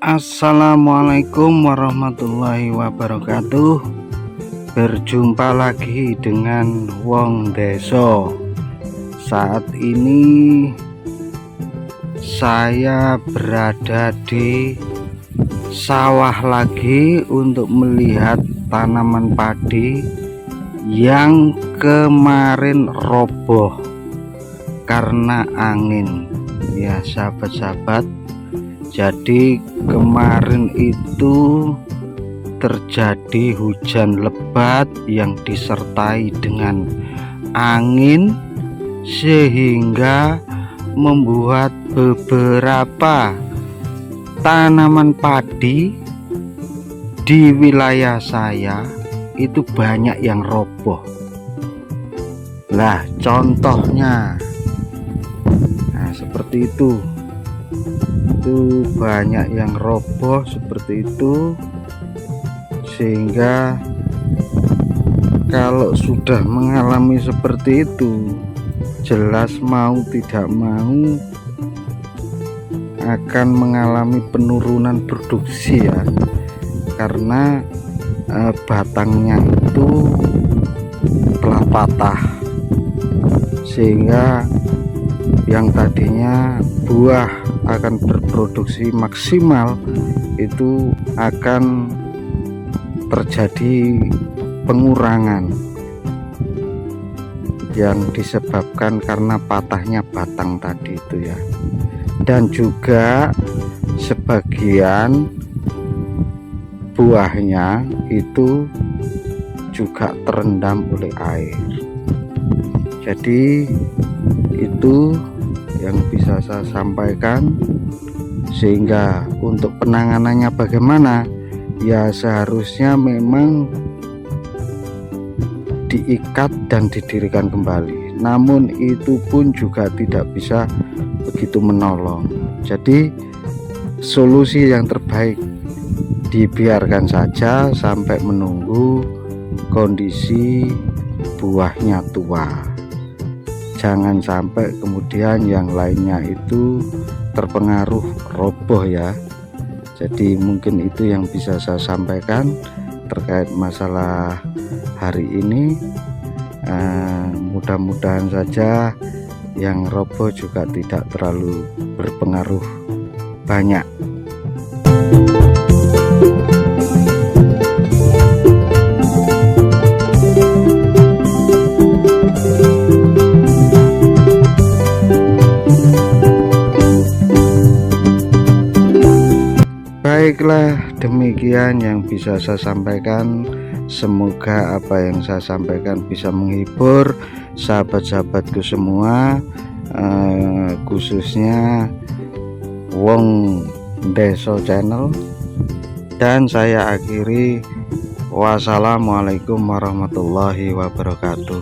Assalamualaikum warahmatullahi wabarakatuh. Berjumpa lagi dengan Wong Deso. Saat ini saya berada di sawah lagi untuk melihat tanaman padi yang kemarin roboh karena angin. Ya sahabat-sahabat, jadi kemarin itu terjadi hujan lebat yang disertai dengan angin sehingga membuat beberapa tanaman padi di wilayah saya itu banyak yang roboh. Lah contohnya, nah seperti itu banyak yang roboh seperti itu, sehingga kalau sudah mengalami seperti itu jelas mau tidak mau akan mengalami penurunan produksi ya, karena batangnya itu telah patah, sehingga yang tadinya buah akan berproduksi maksimal itu akan terjadi pengurangan yang disebabkan karena patahnya batang tadi itu ya. Dan juga sebagian buahnya itu juga terendam oleh air. Jadi itu yang bisa saya sampaikan. Sehingga untuk penanganannya bagaimana, ya seharusnya memang diikat dan didirikan kembali, namun itu pun juga tidak bisa begitu menolong. Jadi solusi yang terbaik dibiarkan saja sampai menunggu kondisi buahnya tua. Jangan sampai kemudian yang lainnya itu terpengaruh roboh ya. Jadi mungkin itu yang bisa saya sampaikan terkait masalah hari ini. Mudah-mudahan saja yang roboh juga tidak terlalu berpengaruh banyak. Baiklah, demikian yang bisa saya sampaikan. Semoga apa yang saya sampaikan bisa menghibur sahabat-sahabatku semua, khususnya Wong Deso Channel. Dan saya akhiri, wassalamualaikum warahmatullahi wabarakatuh.